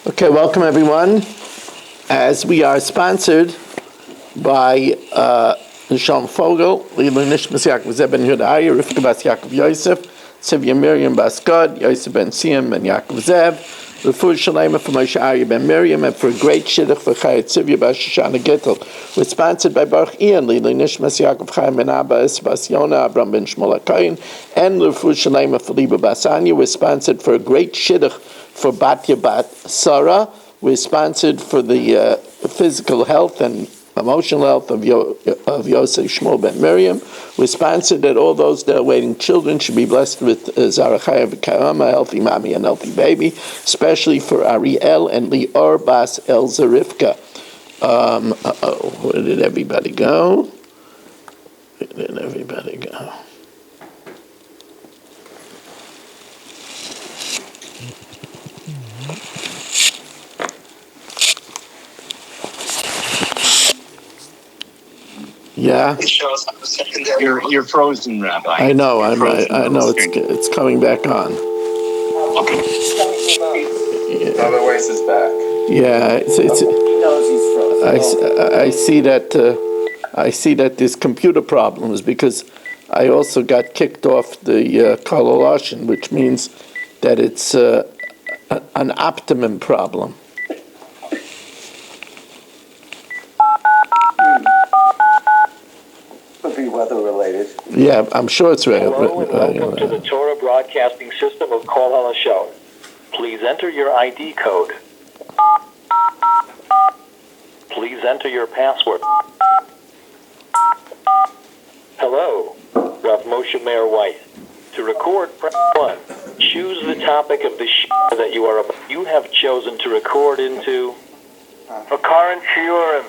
Okay, welcome everyone. As we are sponsored by Nisham Fogel, Lila Nishmas Yaakov Zeb ben Yudaya, Rivka Bas Yaakov Yosef, Sivya Miriam Bas Gad, Yosef ben Siyam ben Yaakov Zeb, Refuah Shalema for Moshe Arya ben Miriam, and for a great shidduch for Chayat Sivya Bas Shoshana Gittel. We're sponsored by Baruch Ian, Lila Nishmas Yaakov Chaim ben Abbas Bas Yona, Abram ben Shmuel HaKohen, and Refuah Shalema for Liba Bas Anya. We're sponsored for a great shidduch for Batya Bat Sarah. We're sponsored for the physical health and emotional health of Yosef Shmuel ben Miriam. We're sponsored that all those that are waiting children should be blessed with Zarachaya v'Karama, a healthy mommy and healthy baby, especially for Ariel and Lior Bas El Zarifka. Where did everybody go? Yeah. You're frozen, Rabbi. I know. I know. It's coming back on. Okay. Yeah. Otherwise, it's back. Yeah. He knows he's frozen. I see that there's computer problems because I also got kicked off the Kololoshin, which means that it's an optimum problem. Could be weather related. Yeah, I'm sure it's right. Hello and welcome to the Torah broadcasting system of Kol HaLashon. Please enter your ID code. Please enter your password. Hello, Rav Moshe Meir White. To record, press 1. Choose the topic of the shiur that you have chosen to record into. For current shiurim,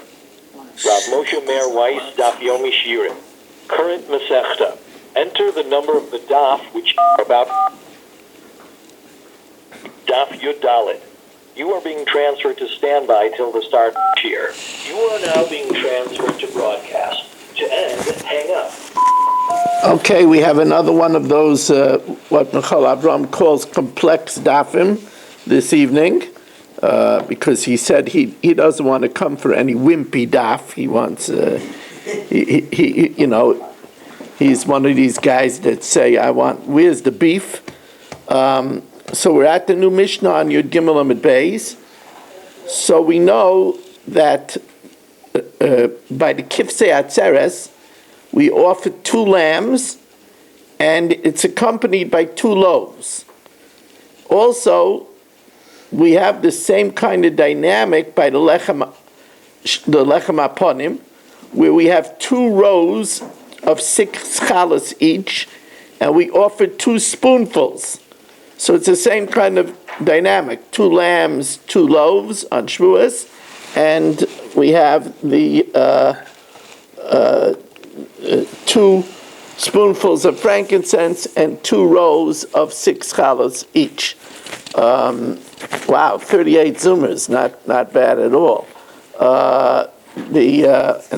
Rav Moshe Meir Weiss, Daf Yomi Shiurim. Current Masechta. Enter the number of the Daf which you are about. Daf Yud Dalet. You are being transferred to standby till the start of shiur. You are now being transferred to broadcast. To end, hang up. Okay, we have another one of those, what Michal Avram calls complex dafim this evening, because he said he doesn't want to come for any wimpy daf. He wants, he's one of these guys that say, where's the beef? So we're at the new Mishnah on Yud Gimel Amud Beis. So we know that by the Kifsei Atzeres, we offer 2 lambs, and it's accompanied by 2 loaves. Also, we have the same kind of dynamic by the Lechem Aponim, where we have 2 rows of 6 chalas each, and we offer 2 spoonfuls. So it's the same kind of dynamic: 2 lambs, 2 loaves on Shavuos, and we have the 2 spoonfuls of frankincense and 2 rows of 6 chalas each. Wow, 38 zumers, not bad at all. And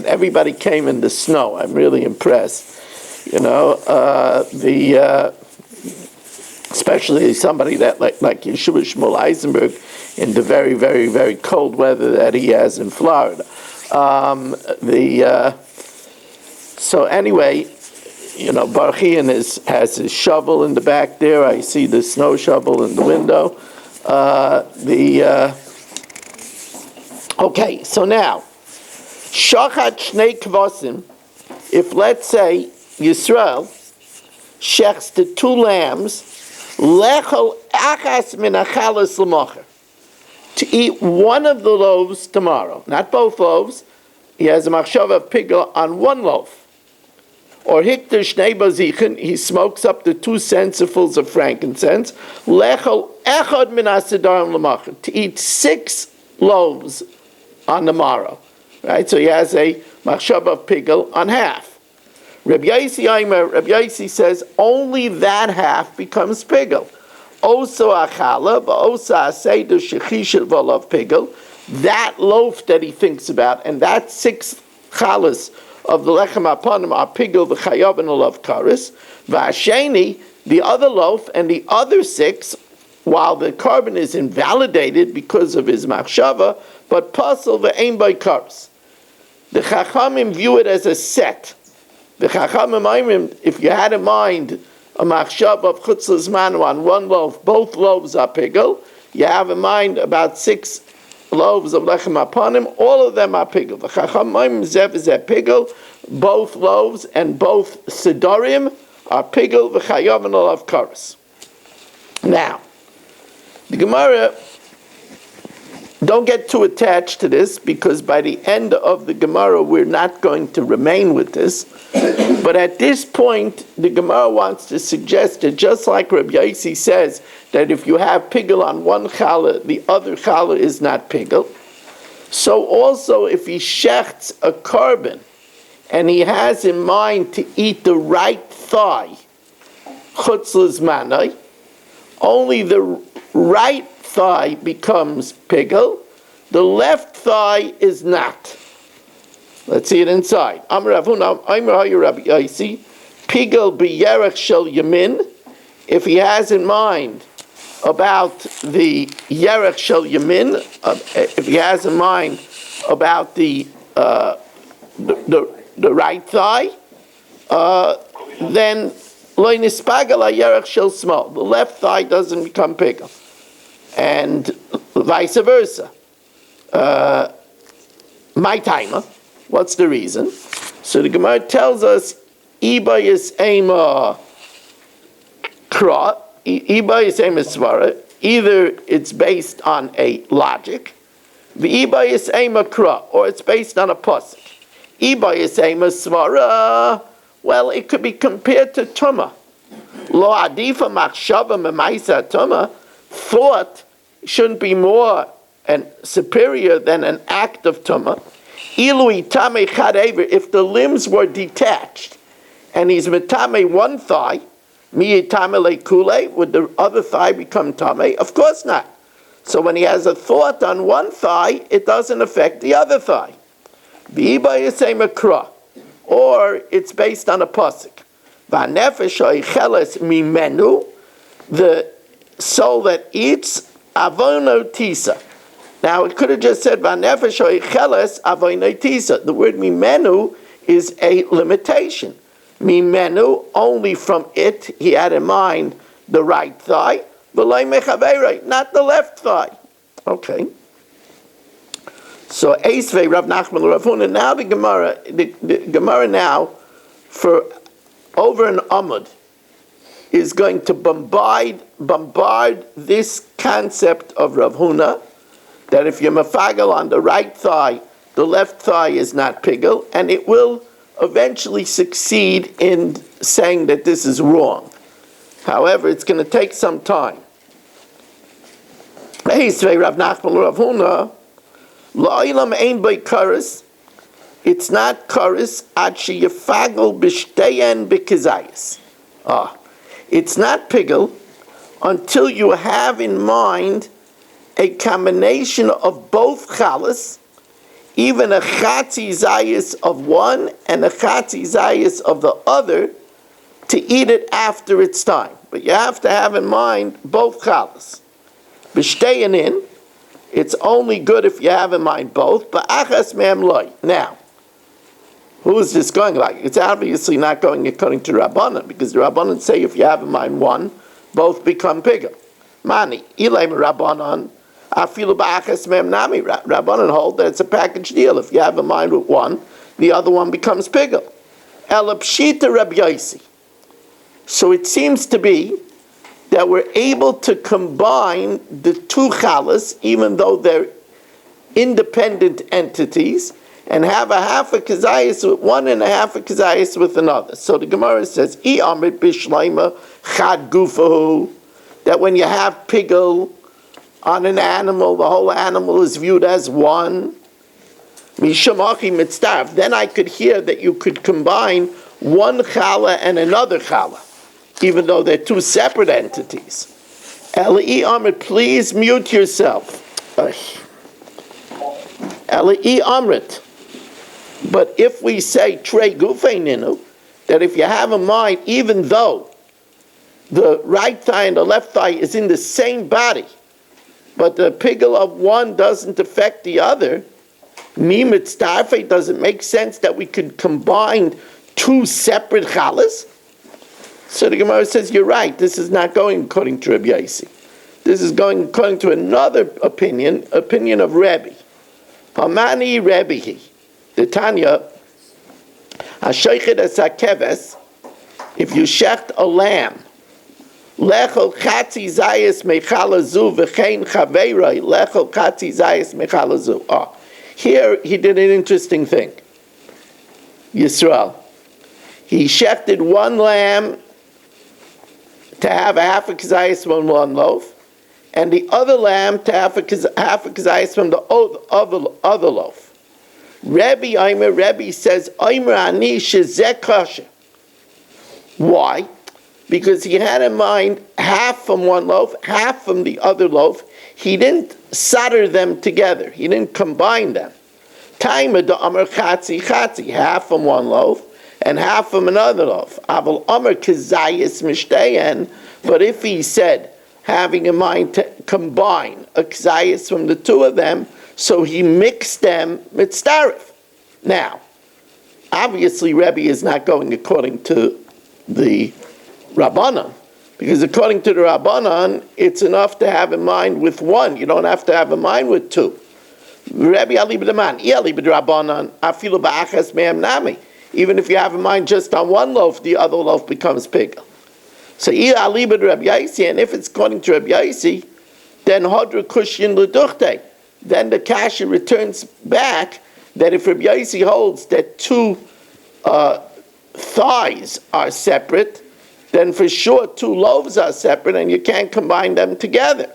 everybody came in the snow. I'm really impressed. Especially somebody that like Yeshua Shmuel Eisenberg in the very, very, very cold weather that he has in Florida. So anyway, Baruch Ian has his shovel in the back there. I see the snow shovel in the window. Okay, so now, Shachat Shnei Kvasim, if let's say Yisrael shechs the 2 lambs, lechol achas min achalas l'mocher, to eat one of the loaves tomorrow, not both loaves. He has a machshava of pigel on 1 loaf. Or hikter shnei bazichen, he smokes up the 2 censerfuls of frankincense, lechol echad min asidarim l'mocher, to eat 6 loaves on the morrow. Right, so he has a machshava of pigel on half. Rabbi Yaisi says only that half becomes pigel. Oso achala, v'osa aseidu shechishet v'olav pigel. That loaf that he thinks about, and that 6 chalas of the lechem aponim are pigel v'chayav and olav karis. V'asheni, the other loaf, and the other 6 while the carbon is invalidated because of his machshava, but pasal ve'ein by kares. The Chachamim view it as a set. The Chachamim, if you had in mind a machshava of chutzlas manu on one loaf, both loaves are pigel. You have in mind about 6 loaves of lechem apanim, all of them are pigel. The Chachamim zev is a pigel, both loaves and both sidorim are pigel, v'chayav olav kares. Now, the Gemara, don't get too attached to this, because by the end of the Gemara we're not going to remain with this. But at this point, the Gemara wants to suggest that just like Rabbi Yossi says that if you have pigel on one challah, the other challah is not pigel, so also if he shechts a carbon and he has in mind to eat the right thigh, chutzlas manai, only the right thigh becomes pigel, the left thigh is not. Let's see it inside. Amar Ravuna, Amar Hayu Rabbi Yossi, pigel b'yerech shel yamin, if he has in mind about the yerech shel yamin, if he has in mind about the right thigh, then lo nispagal yerech shel small, the left thigh doesn't become pigel, and vice versa. My timer. What's the reason? So the Gemara tells us, Iba is ema kra, Iba is ema svara. Either it's based on a logic, the Iba is ema kra, or it's based on a pasuk. Iba is ema svara. Well, it could be compared to tuma. Lo adifa machshava memaisa tuma. Thought shouldn't be more and superior than an act of tuma. If the limbs were detached and he's metame one thigh, would the other thigh become tame? Of course not. So when he has a thought on one thigh, it doesn't affect the other thigh. Or it's based on a pasuk. The soul that eats, avono tisa. Now, it could have just said, Vanefesh oicheles avoinei tisa. The word mimenu is a limitation. Mimenu, only from it, he had in mind the right thigh, v'loi mechaverei, not the left thigh. Okay. So, Eisvei Rav Nachman Rav Huna, now the Gemara now, for over an amud, is going to bombard this concept of Rav Huna, that if you're mafagel on the right thigh, the left thigh is not pigel, and it will eventually succeed in saying that this is wrong. However, it's going to take some time. It's not karis ad sheyafagel b'shteyen b'kizayis. It's not pigel until you have in mind a combination of both chalas, even a chatzi zayis of one and a chatzi zayis of the other, to eat it after its time. But you have to have in mind both chalas. B'shteyin in, it's only good if you have in mind both, but achas me'em loy. Now, who is this going like? It's obviously not going according to Rabbanan, because the Rabbanan say if you have in mind one, both become pigel. Mani, ilaim Rabbanan, afilu ba'achas me'em nami. Rabbanan hold that it's a package deal. If you have in mind with one, the other one becomes pigel. Elapshita Rabbi Yossi. So it seems to be that we're able to combine the two chalas, even though they're independent entities, and have a half a kazayas with one and a half a kazayas with another. So the Gemara says, I amrit bishleima chad gufahu, that when you have pigel on an animal, the whole animal is viewed as one. Mishamachi mitzdarf. Then I could hear that you could combine one chala and another chala, even though they're two separate entities. Eli Amrit, please mute yourself. Eli Amrit. But if we say Trey Gufeininu, that if you have in mind, even though the right thigh and the left thigh is in the same body, but the pigel of one doesn't affect the other, does it make sense that we could combine two separate chalas? So the Gemara says, you're right, this is not going according to Rabbi Yossi. This is going according to another opinion of Rebbe. Hamani Rebbehi. The Tanya, HaShoichet es HaKeves, if you shecht a lamb, lechol chatzi zayis mechalazu v'chein chaveiroi, lechol chatzi zayis mechalazu. Here he did an interesting thing. Yisrael. He shechted one lamb to have a half a kazayis from one loaf, and the other lamb to have half a kazayis from the other loaf. Rebbe says, Aimer ani shezeh kasher. Why? Because he had in mind half from one loaf, half from the other loaf. He didn't solder them together. He didn't combine them. Taima da amar chatzi chatzi, half from one loaf and half from another loaf. Aval amar kazayis mishteyen. But if he said, having in mind to combine a kazayis from the two of them, so he mixed them mitzdarif. Now, obviously Rebbe is not going according to the Rabbanan, because according to the Rabbanan, it's enough to have in mind with one. You don't have to have in mind with two. Rebbe ali b'daman, ali b'drabanan, afilu ba'achas me'em nami. Even if you have in mind just on one loaf, the other loaf becomes pigel. So ali b'Rabbi Yossi, and if it's according to Rabbi Yossi, then hodra kushin l'duchte. Then the kasha returns back that if Rabbi Yossi holds that two thighs are separate, then for sure two loaves are separate and you can't combine them together.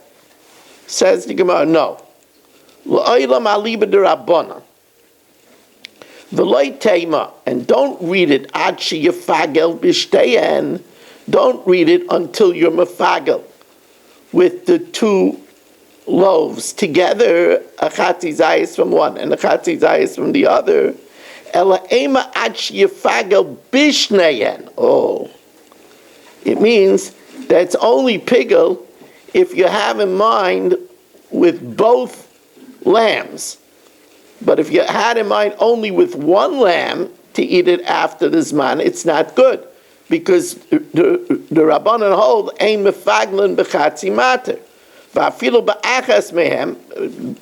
Says the Gemara, no. L'olam aliba d'Rabbana. V'loi teima, and don't read it ad sheyafagel b'shteyen. Don't read it until you're mafagel with the two loaves together, a chatzi zayis from one and a chatzi zayis from the other. Ela ema ad sheyafagel b'shneyen. Oh. It means that it's only pigel if you have in mind with both lambs. But if you had in mind only with one lamb to eat it after the zman, it's not good. Because the Rabbanan hold, ein mefaglan b'chatzi mater. V'afilu ba'achas mehem,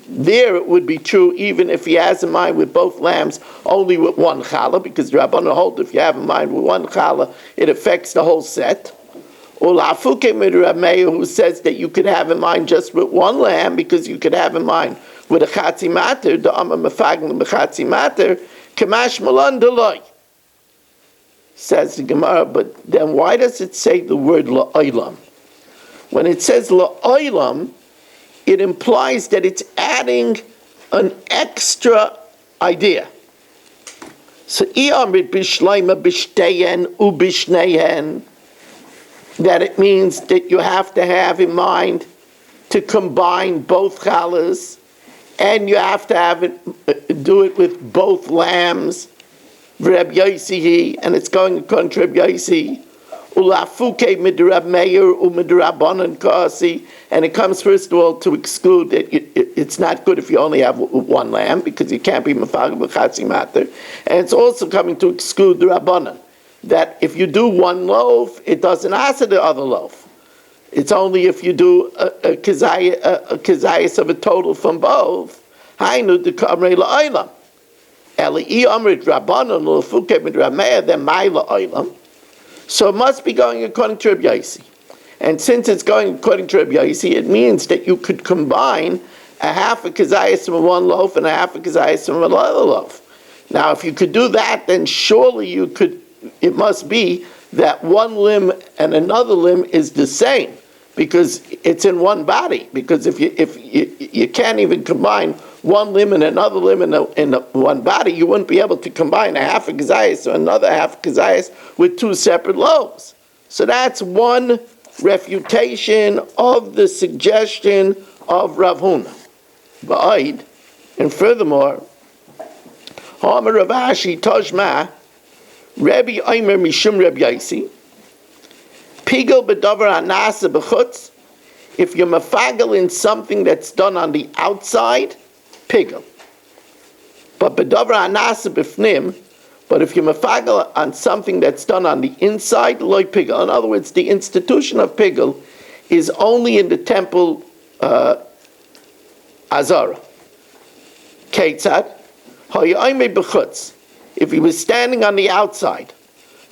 there it would be true even if he has in mind with both lambs only with one challah, because the Rabbanan hold if you have in mind with one challah, it affects the whole set. Ulafuke midrab Meir, who says that you could have in mind just with one lamb, because you could have in mind with a chatzi mater, the amma mefaglan b'chatzi mater, kamash malan deloi. Says the Gemara, but then why does it say the word la'olam? When it says la'olam, it implies that it's adding an extra idea. So i'amrit b'shleima b'shteyen u'b'shneihen, that it means that you have to have in mind to combine both challahs, and you have to have it, do it with both lambs. Rabbi Yossi, and it's going according to Rabbi Yossi. Ulafuke midrab Meir umidrabanan kasi, and it comes first of all to exclude that it's not good if you only have one lamb, because you can't be mafagel b'chatzi mater, and it's also coming to exclude the Rabbanan, that if you do one loaf, it doesn't answer the other loaf. It's only if you do a kazayas of a total from both. Hainu de kamrei la'olam. Eli amrit rabbanon l'fuke midrab Meir, then my la'olam. So it must be going according to Rabbi Yossi. And since it's going according to Rabbi Yossi, it means that you could combine a half a kazayas from one loaf and a half a kazayas from another loaf. Now, if you could do that, then surely you could, it must be that one limb and another limb is the same, because it's in one body. Because if you can't even combine one limb and another limb in one body, you wouldn't be able to combine a half a kazayas or another half a kazayas with two separate loaves. So that's one refutation of the suggestion of Rav Huna. Ba'id, and furthermore, Ha'amar Rav Ashi Toshma, Rabbi Omer Mishum Rabbi Yossi, Pigel b'davar hanasa b'chutz. If you're mafagel in something that's done on the outside, pigel. But b'davar hanasa b'fnim. But if you're mafagel on something that's done on the inside, loy pigel. In other words, the institution of pigel is only in the temple Azara. Ketzad, hayayme b'chutz. If he was standing on the outside,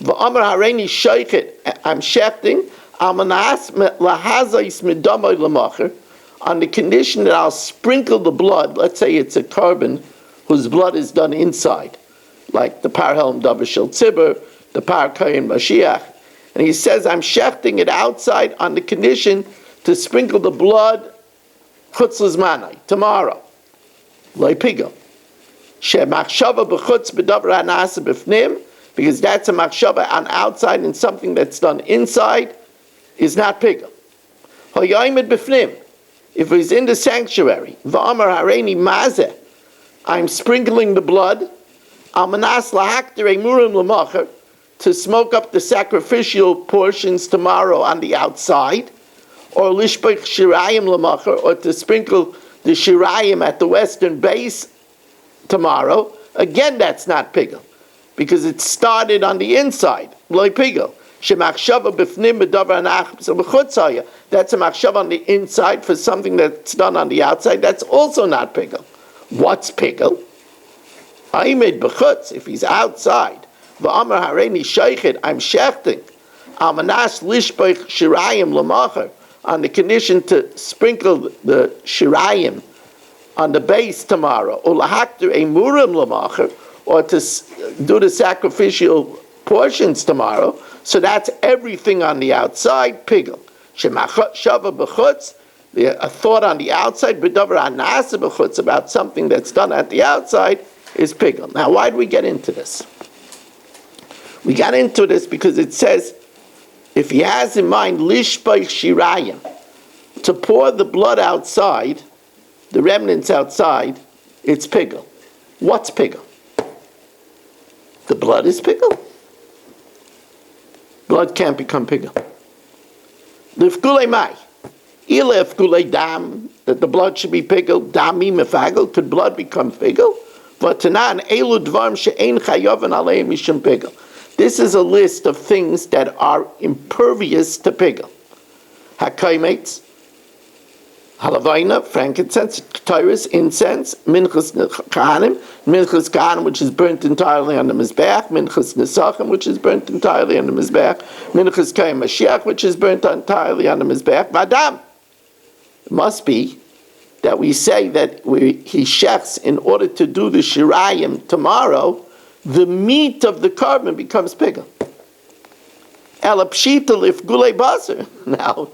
v'amar hareini shoichet, I'm shefting, amanas lahazais midamay lamacher, on the condition that I'll sprinkle the blood. Let's say it's a carbon whose blood is done inside, like the Parhelm Davar Shel Tzibur, the Par Kayin Mashiach. And he says, I'm shefting it outside on the condition to sprinkle the blood chutz l'zmanai, tomorrow. Lo pigo. She'machshava b'chutz b'davar hanasa b'fnim, because that's a machshava on outside and something that's done inside is not pigo. Ho'yoymed b'fnim. If he's in the sanctuary, v'amar hareini mazeh, I'm sprinkling the blood, Almanas lahakter emurim l'macher, to smoke up the sacrificial portions tomorrow on the outside, or lishbech shirayim l'macher, or to sprinkle the shirayim at the western base tomorrow. Again, that's not pigel, because it started on the inside. Loy pigel. Shemachshava b'fnim b'davar hanachas b'chutzaya. That's a machshava on the inside for something that's done on the outside. That's also not pigel. What's pigel? Aimed b'chutz, if he's outside, v'amar hareini shoichet, I'm shechting, almanas lishbech shirayim l'macher, on the condition to sprinkle the shirayim on the base tomorrow, or lahakter emurim l'macher, or to do the sacrificial portions tomorrow. So that's everything on the outside, pigel. Shemachshava b'chutz, a thought on the outside, b'davar hanasa b'chutz, about something that's done at the outside, is pigel. Now, why did we get into this? We got into this because it says, if he has in mind lishbach shirayim, to pour the blood outside, the remnants outside, it's pigel. What's pigel? The blood is pigel. Blood can't become pigel. Lifgulei mai, ila ifgulei dam, that the blood should be pigel. Dami mefagel, could blood become pigel? This is a list of things that are impervious to pigel. Hakaimates, halavina, frankincense, tyrus, incense, minchas kahanim, which is burnt entirely on the mizbeach, minchas nesachim, which is burnt entirely on the mizbeach, minchas kayim mashiach, which is burnt entirely on the mizbeach, vadam. It must be that we say that he shechs in order to do the shirayim tomorrow, the meat of the carbon becomes pigel. Elapshita lifgulei basar. Now,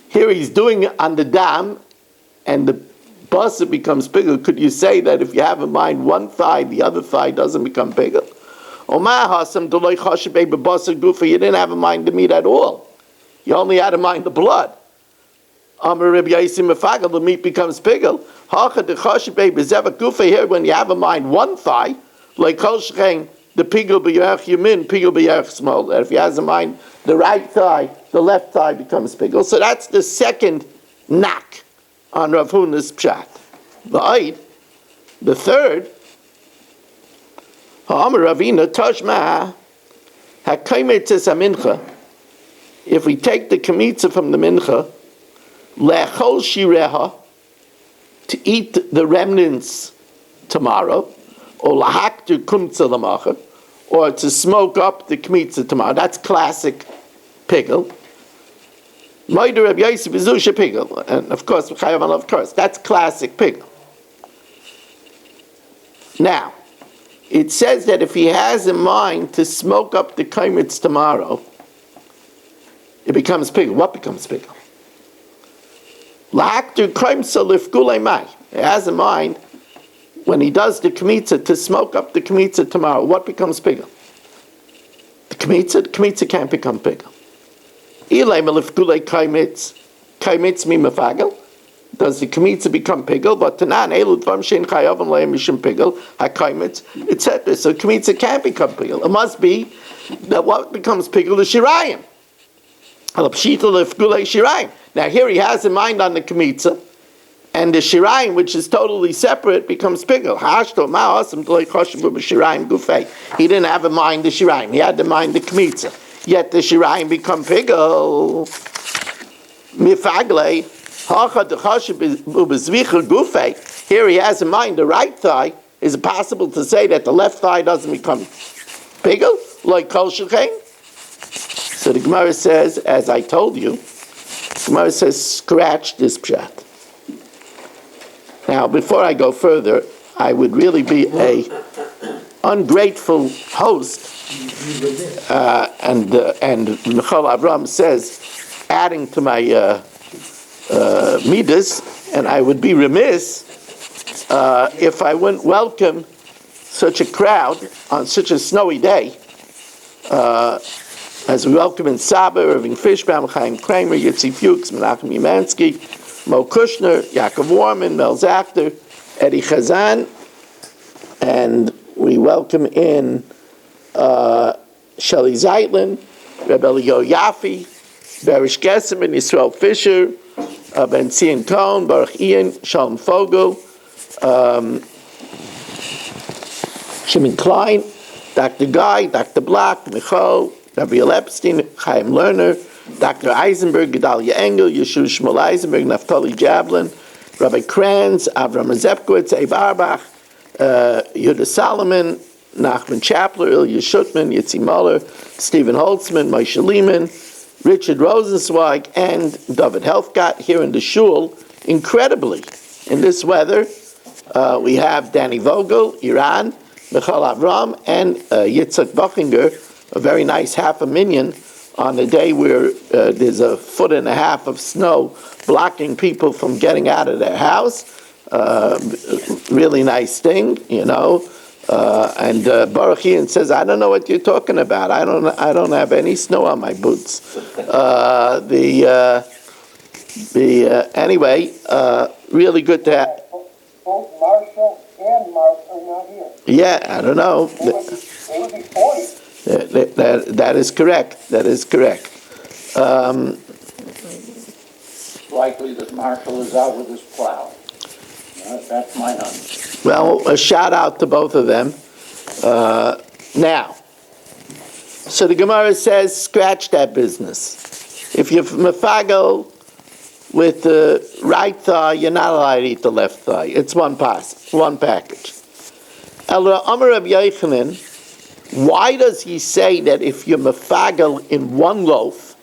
here he's doing it on the dam, and the basar becomes pigel. Could you say that if you have in mind one thigh, the other thigh doesn't become pigel? You didn't have in mind the meat at all. You only had in mind the blood. The meat becomes pigel. Here, when you have in mind one thigh, like the pigel b'yarech yamin, pigel b'yarech small. If he has in mind the right thigh, the left thigh becomes pigel. So that's the second knock on Rav Huna's pshat. The third, Ravina Tashma Hakaimetzes Amincha. If we take the kamitza from the mincha, lechol shireha, to eat the remnants tomorrow, or lahaktu kumtza lamacher, or to smoke up the kmitza tomorrow. That's classic pigel. Moider Reb Yosef Bezusha pigel, and of course, that's classic pigel. Now, it says that if he has in mind to smoke up the kaimitz tomorrow, it becomes pigel. What becomes pigel? Lahaktu kaimsa lifgulei mai. He has in mind when he does the kmitza to smoke up the kmitza tomorrow. What becomes pigel? The kmitza can't become pigel. Ilay melifgulei kaimitz mi mefagel. Does the kmitza become pigel? But tanan elu dvam shein chayav leim mishum pigel hakaimitz, etc. So kmitza can't become pigel. It must be that what becomes pigel is shirayim. Now here he has in mind on the Kmitza, and the Shirayim, which is totally separate, becomes Pigel. He didn't have in mind the Shirayim, he had in mind the Kmitza. Yet the Shirayim become Pigel. Here he has in mind the right thigh. Is it possible to say that the left thigh doesn't become Pigel? Like Kol Shechein? So the Gemara says, as I told you, the Gemara says, scratch this pshat. Now, before I go further, I would really be a ungrateful host, and Michal Avram says, adding to my midas, and I would be remiss if I wouldn't welcome such a crowd on such a snowy day, as we welcome in Saba, Irving Fishbaum, Chaim Kramer, Yitzi Fuchs, Menachem Yemansky, Mo Kushner, Yaakov Warman, Mel Zachter, Eddie Chazan, and we welcome in Shelley Zeitlin, Rebbe Elio Yafi, Barish Gesserman, Yisrael Fisher, Ben Zion Cohn, Baruch Ian, Shalom Fogel, Shimon Klein, Dr. Guy, Dr. Black, Michal, Gabriel Epstein, Chaim Lerner, Dr. Eisenberg, Gedalia Engel, Yeshua Shmuel Eisenberg, Naftali Jablin, Rabbi Kranz, Avram Zepkowitz, Abe Arbach, Yehuda Solomon, Nachman Chapler, Ilya Shutman, Yitzi Muller, Stephen Holtzman, Moshe Lehman, Richard Rosenzweig, and David Helfgott here in the shul. Incredibly, in this weather, we have Danny Vogel, Iran, Michal Avram, and Yitzhak Buchinger, a very nice half a minyan on a day where there's 1.5 feet of snow blocking people from getting out of their house. Really nice thing, you know. And Baruch Ian says, I don't know what you're talking about. I don't have any snow on my boots. Anyway, really good to have. Both Marshall and Mark are not here. Yeah, I don't know. They would be 40. That is correct. That is correct. Likely that Marshall is out with his plow. That's my hunch. Well, a shout out to both of them. Now, so the Gemara says, scratch that business. If you're mefagel with the right thigh, you're not allowed to eat the left thigh. It's one package. Ela Amar Rabbi Yochanan, why does he say that if you're mefagel in one loaf,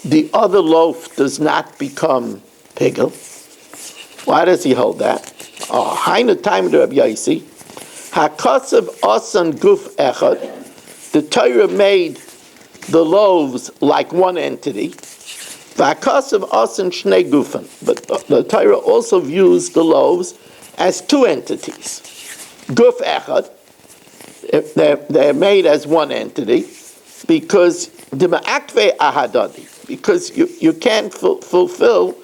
the other loaf does not become pigel? Why does he hold that? Oh, Hainu time to Rabbi Yossi. Hakasav asan guf echad. The Torah made the loaves like one entity. V'hakasav asan shnei gufen. But the Torah also views the loaves as two entities. Guf echad. They're made as one entity because the ma'akve ahadadi. Because you can't fulfill.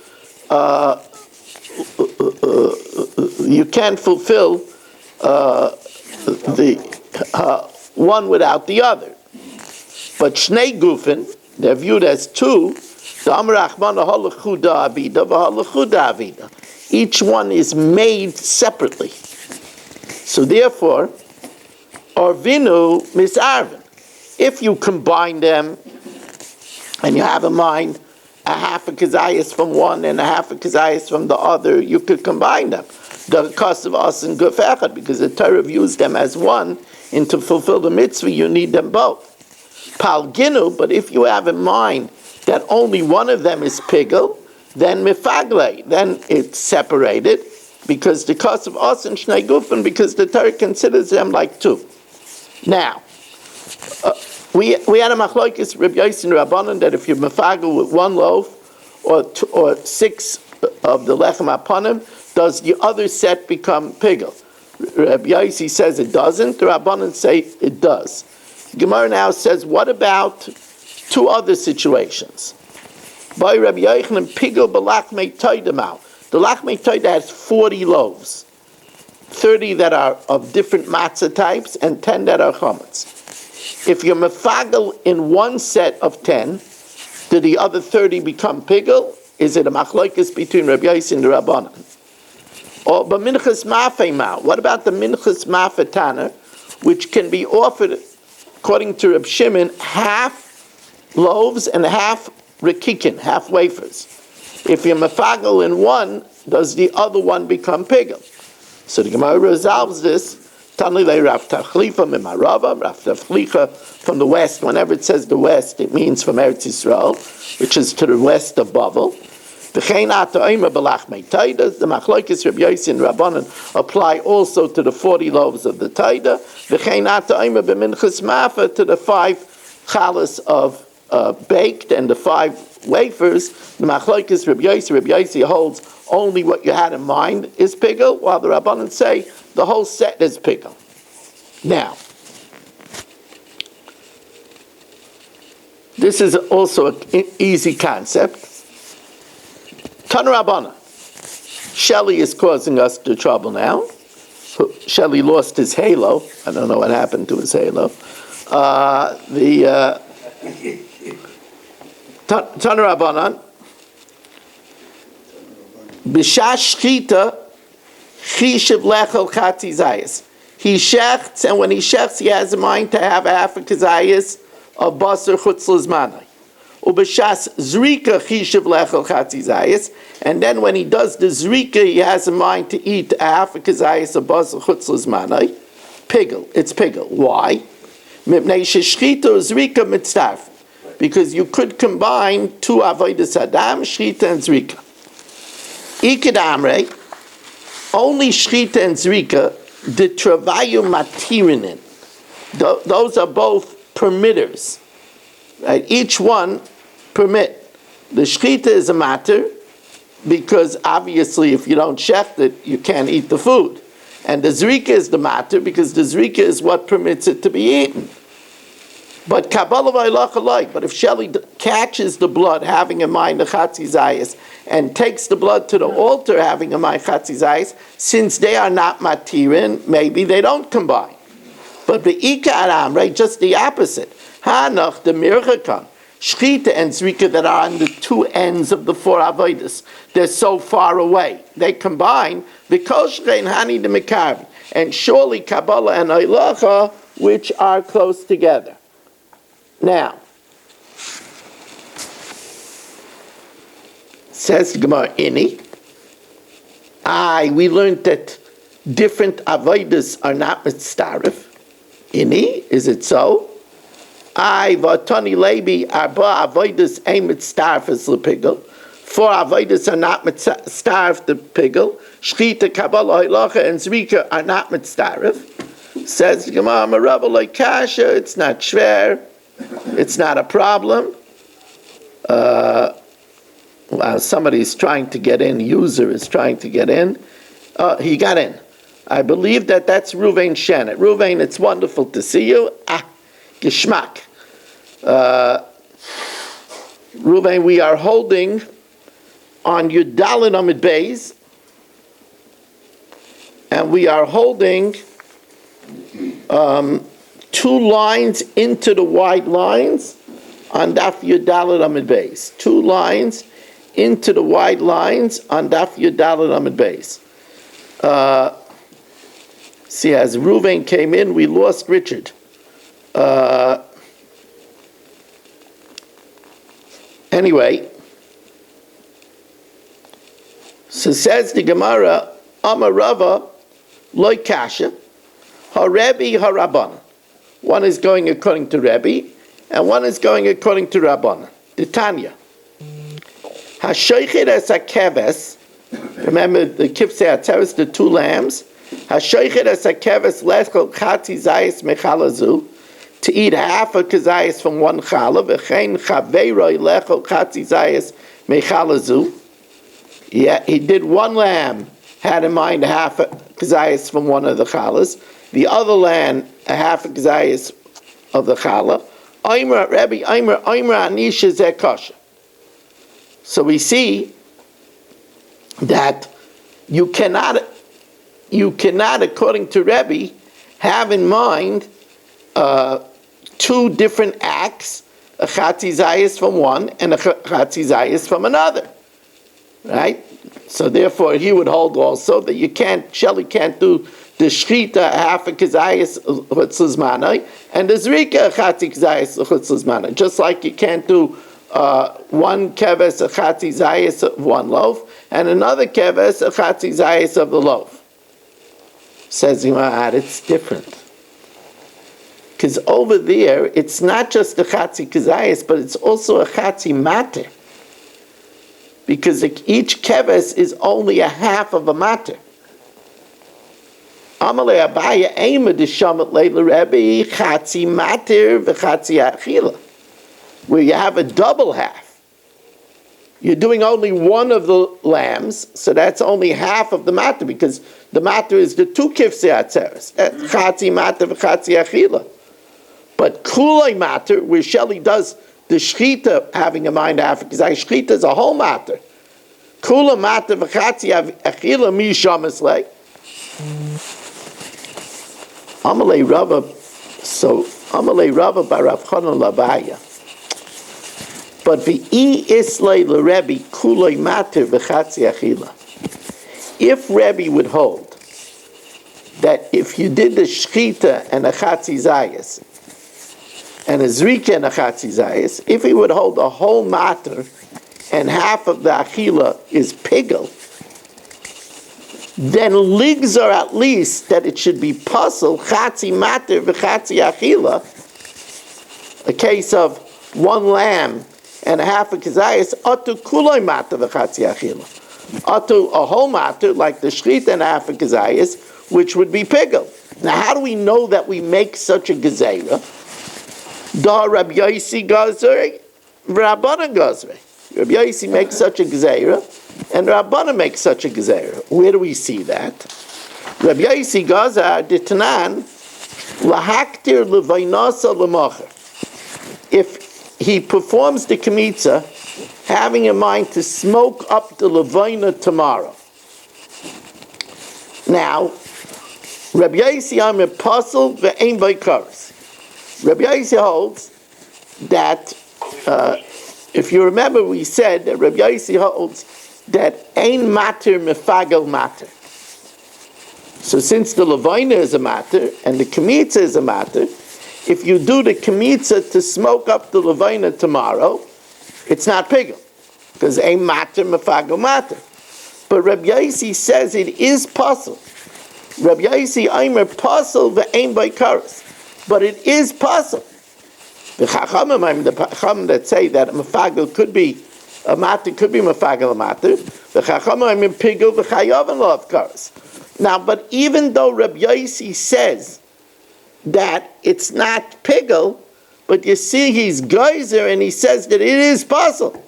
You can't fulfill the one without the other. But Shnei Gufen, they're viewed as two. Each one is made separately. So therefore, Orvinu misarvin. If you combine them and you have in mind a half a kazayas from one and a half a kazayas from the other, you could combine them. The cost of us and guf echad, because the Torah views them as one, and to fulfill the mitzvah, you need them both. Pal ginu, but if you have in mind that only one of them is pigel, then mifagle, then it's separated, because the cost of us and shnei gufen, because the Torah considers them like two. Now, we had a machlokes Reb Yossi and Rabbanan that if you're mefagel with one loaf or 6 of the lechem apanim, does the other set become pigel? Reb Yossi says it doesn't. The Rabbanan say it does. Gemara now says, what about 2 other situations? By Rabbi Yochanan, pigel b'lachmei toidamau. The lachmei toida has 40 loaves, 30 that are of different matzah types and 10 that are chametz. If you're mefagel in one set of 10, Do the other 30 become pigel? Is it a machlokes between Rabbi Yossi and the Rabbanan? Or but minchas mafei, what about the minchas mafei Tana, which can be offered, according to Reb Shimon, half loaves and half rikikin, half wafers? If you're mefagel in one, does the other one become pigel? So the Gemara resolves this. Tanlilei Rav Tachlifa mimarava, Rav Tachlifa from the west. Whenever it says the west, it means from Eretz Yisrael, which is to the west of Bavel. The machlokes Rabbi Yossi and Rabbanan apply also to the 40 loaves of the Taida. To the 5 chalas of baked and the 5 wafers. The machlokes Rabbi Yossi holds only what you had in mind is pigel, while the Rabbanan say the whole set is pigel. Now, this is also an easy concept. Tan Rabbana. Shelley is causing us the trouble now. Shelley lost his halo. I don't know what happened to his halo. Tan Rabbanan. B'shash shchita, chishiv lechel chatzi zayis. He shechts, and when he shechts, he has in mind to have a half a kazayis of basar chutz l'zmanai. Ubeshas zrika chishiv lechel chatzi zayis, and then when he does the zrika, he has in mind to eat a half a kazayis of basar chutz l'zmanai. Pigel, it's pigel. Why? Mipnei sheshchita zrika mitzdarf, because you could combine 2 avodas adam, shchita and zrika. Iked amrei, only shchita and zrika, the travayu matirinin. Those are both permitters. Right? Each one permit. The shchita is a matter because obviously if you don't shecht it, you can't eat the food. And the zrika is the matter because the zrika is what permits it to be eaten. But Kabbalah v'ilach alike. But if Shelley catches the blood, having in mind the chatzi zayis, and takes the blood to the altar, having in mind chatzi zayis, since they are not matirin, maybe they don't combine. But the ikar amrei, just the opposite. Hanach the mirchakan, shchita and zrika that are on the 2 ends of the 4 avodas. They're so far away. They combine because shein hani the mekavi, and surely Kabbalah and Eilacha, which are close together. Now, says Gemara Ini, we learned that different avodas are not mitzdarif. Ini, is it so? Vatani lebi arba avodas ein mitzdarif lepigel. 4 avodas are not mitzdarif the pigel. Shchita, Kabbalah, Halacha, and Zrika are not mitzdarif. Says Gemara Merava like kasha, it's not shver. It's not a problem. Somebody's trying to get in. User is trying to get in. He got in. I believe that's Ruvain Shenet. Ruvain, it's wonderful to see you. Geschmack. Ruvain, we are holding on Yudalin Amid Beis, and we are holding 2 lines into the wide lines on Daf Yudalin Amid Beis. 2 lines into the wide lines on Daf Yudalin Amid Beis. See, as Ruvain came in, we lost Richard. Anyway, so says the Gemara, Amar Rava, Loi Kasha, HaRebbi HaRabbanan. One is going according to Rebbe, and one is going according to Rabbanan. The Tanya. Hashoichet es hakeves. Remember the kipsei atzeres, the 2 lambs. Hashoichet es hakeves lechol chatzi zayis mechalazu. To eat half a kazayis from 1 chala. V'chein chaveiroi lechol chatzi zayis mechalazu. Yeah, he did 1 lamb, had in mind a half a kazayis from 1 of the chalas. The other lamb, a half a kazayis of the chala. Oimer Rebbe, Oimer Anisha zeh kosher. So we see that you cannot, according to Rebbe, have in mind 2 different acts a chatzi zayis from one and a chatzi zayis from another, right? So therefore, he would hold also that Shelley can't do the shchita half a kazayis chutzlas manai and the zrika a chatzi kazayis chutzlas manai. Just like you can't do one keves a chatzi zayis of one loaf and another keves a chatzi zayis of the loaf. Says Yimad, it's different. Because over there, it's not just a chatzi kazayis, but it's also a chatzi mater. Because each keves is only a half of a mater. Amalei Abaya Eima Deshamat Leila Rebbe Chatzi Mater v'Chatzi Achila, where you have a double half. You're doing only one of the lambs, so that's only half of the matter, because the matter is the two kifsei atzeres. That's Chatzi Mater v'Chatzi Achila. But Kulei Mater, where Shelley does the shchita having a mind half, because shchita is a whole matter. Kula Mater v'Chatzi Achila mi shamas Amalei Rava bar Rav Chanan Labaya. But v'i islay l'Rebbe kuloi mater v'chatzi achila. If Rebbe would hold that if you did the shchita and a chatzi zayis and a zrika and a chatzi zayis, if he would hold the whole mater and half of the achila is pigel, then ligs are at least that it should be puzzle chatzi mater v'chatzi achila, a case of one lamb and a half a kazayas, atu kuloi mater v'chatzi achila, atu a whole mater like the shchita and a half a kazayas, which would be pigel. Now, how do we know that we make such a gezerah? Da Rabbi Yossi Gazri, Rabbanan Gazri. Rabbi Yossi makes such a gezerah, and Rabbanan makes such a gezerah. Where do we see that? Rabbi Yossi Gazar Ditanan lahaktir levaynasa lemacher. If he performs the kmitza, having in mind to smoke up the levayna tomorrow. Now, Rabbi Yossi Amir Pasel ve'ein b'ikaris. Rabbi Yossi holds that. If you remember, we said that Rabbi Yossi holds that ein mater mefagel mater. So since the levayna is a mater and the kmitza is a mater, if you do the kmitza to smoke up the levayna tomorrow, it's not pigel, because ein mater mefagel mater. But Rabbi Yossi says it is possible. Rabbi Yossi Aimer possible ve'ein b'ikaris, but it is possible. The Chachamim that say that a mefagel could be a mater, could be mefagel a mater. The Chachamim in pigel v'chayav and love karas. Now, but even though Rabbi Yossi says that it's not pigel, but you see he's geyser and he says that it is possible.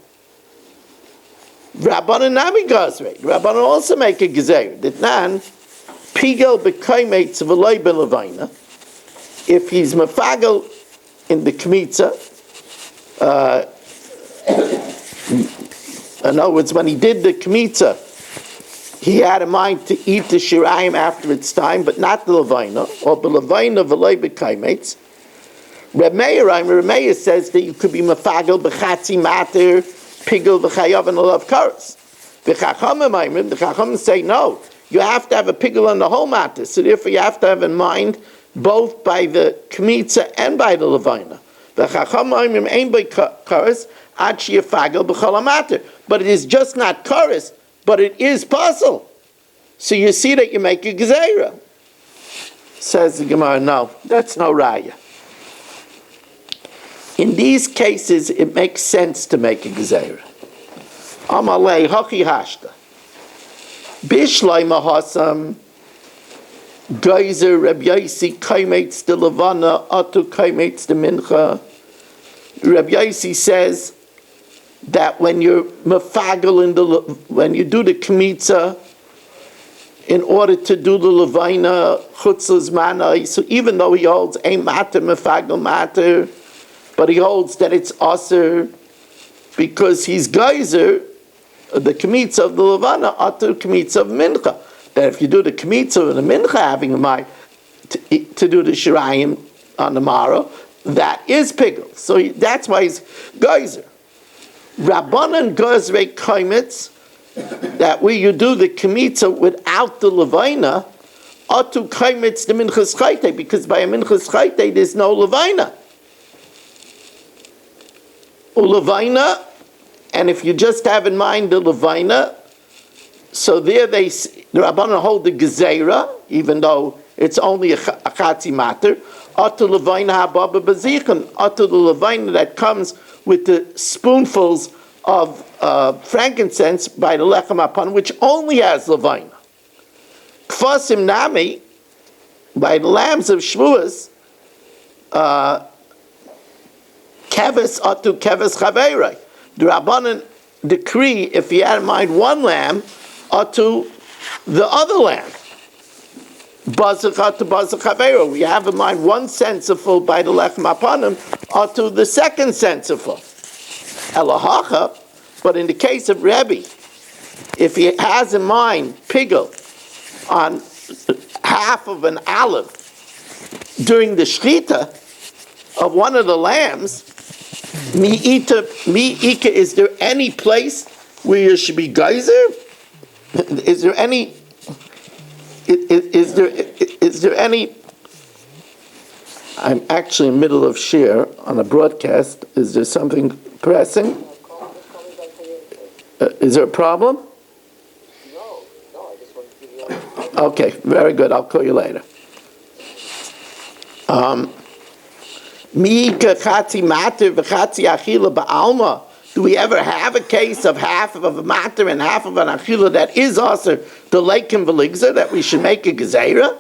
Rabbanan nami gazrei. Rabbanan also make a gezer. That nan pigel b'kaimetz v'loy b'levayna. If he's mefagel in the kmitza, in other words, when he did the kmitza, he had in mind to eat the shirayim after its time, but not the levayna, or the levayna v'loy b'kaimetz. Reb Meir says that you could be mefagel b'chatzi mater, pigel v'chayav and olav karas. The Chachamim say no, you have to have a pigel on the whole matter, so therefore you have to have in mind both by the kmitza and by the levayna. The Chachamim ain't by karas ad sheyafagel b'chol mater, but it is just not karas, but it is possible. So you see that you make a gezerah. Says the Gemara, no, that's no raya. In these cases, it makes sense to make a gezerah. Amalei hachi hashta. Bishlai mahasam geyser Reb Yossi kaimetz de levana atu kaimetz de mincha. Reb Yossi says that when you're mefagel when you do the kmitza, in order to do the levayna chutzlas manai, so even though he holds ein mater mefagel mater, but he holds that it's aser because he's geyser the kmitza of the levana atu kmitza of mincha. That if you do the kmitza of the mincha, having in mind to do the shirayim on the morrow, that is pigel. So that's why he's geyser. Rabbanan gozrei kaimitz, that where you do the kemitza without the levina, atu kaimitz the minchas chayte, because by a minchas chayte there's no levina. Levina, and if you just have in mind the levina, so there the Rabbanan hold the gezeira, even though it's only a chatzi matter. Atu levina hababa bazichen, atu the levina that comes with the spoonfuls of frankincense by the lechem upon, which only has levina. Kfasim nami, by the lambs of Shavuos, keves atu keves chaveirei. The Rabbanan decree, if you had in mind one lamb, atu the other lamb. Bazach atu bazach chaveirei. We have in mind one sensifull by the lechem upon him, atu the second sensifull. Elahacha, but in the case of Rebbe, if he has in mind pigel on half of an olive during the shechita of one of the lambs, mi'ika, is there any place where you should be geyser? Is there any? Is there any? I'm actually in the middle of share on a broadcast. Is there something pressing? Is there a problem? No, I just wanted to give you Okay, very good. I'll call you later. Do we ever have a case of half of a matter and half of an achila that is also the leikim v'ligza, that we should make a gezeira?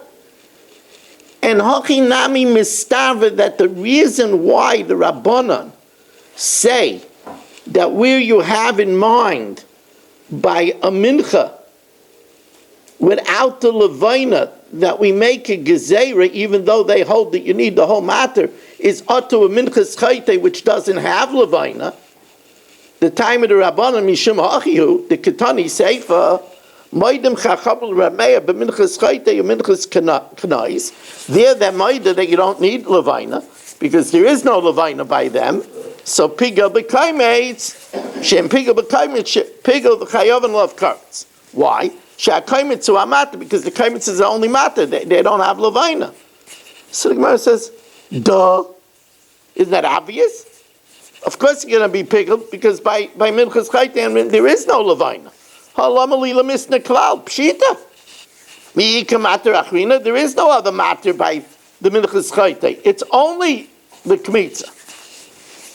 And hochinami mistava, that the reason why the Rabbanan say that where you have in mind by a mincha without the levina that we make a gezeira, even though they hold that you need the whole matter, is atu a minchas chayte, which doesn't have levina. The time of the Rabbanan mishum hachihu, the Ketani Seifa, moedim chachabel rameya b'minchas chayte u'minchas kanais. There, that moedim that you don't need levina, because there is no levina by them. So pigel b'kaimitz, shem pigel b'kaimitz, pigel v'chayoven love cards. Why? Sha'kaimitz hu amata, because the kaimitz is the only matter. They don't have levina. So the Gemara says, duh. Isn't that obvious? Of course you're going to be pickled, because by minchas chayte there is no levina. Halama lila misna klal pshita. Mi'ika mater achrina, there is no other matter by the minchas chayte. It's only the kmitza.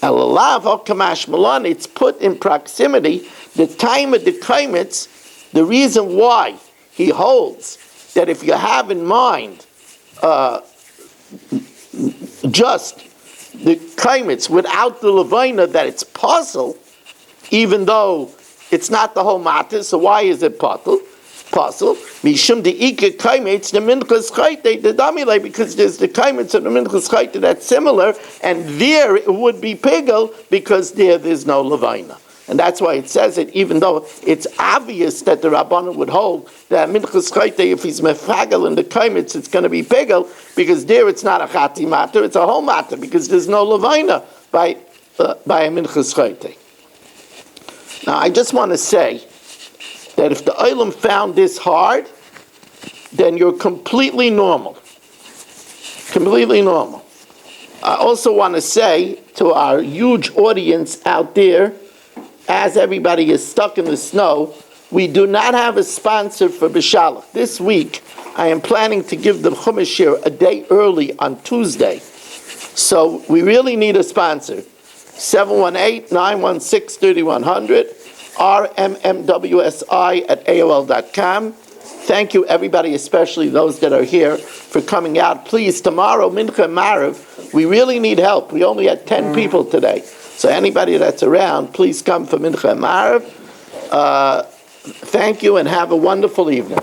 Elalav kamash malan, it's put in proximity. The time of the kaimitz, the reason why he holds that if you have in mind just the kaimitz without the levina, that it's puzzle, even though it's not the whole matter. So why is it puzzle? Mishum the ika kaimitz the minchas chayte the damile, because there's the kaimitz and the minchas chayte that's similar, and there it would be pigel, because there's no levina. And that's why it says it, even though it's obvious that the Rabbanan would hold that minchas chayte, if he's mefagel in the kaimitz, it's going to be pigel, because there it's not a chati matter, it's a whole matter, because there's no levina by a minchas chayte. Now, I just want to say that if the Olam found this hard, then you're completely normal. Completely normal. I also want to say to our huge audience out there, as everybody is stuck in the snow, we do not have a sponsor for B'Shalach. This week, I am planning to give the Chumash shir a day early on Tuesday. So we really need a sponsor. 718-916-3100, rmmwsi@aol.com. Thank you, everybody, especially those that are here, for coming out. Please, tomorrow, Mincha and Marav, we really need help. We only had 10 people today. So anybody that's around, please come for Mincha and Marav. Thank you, and have a wonderful evening.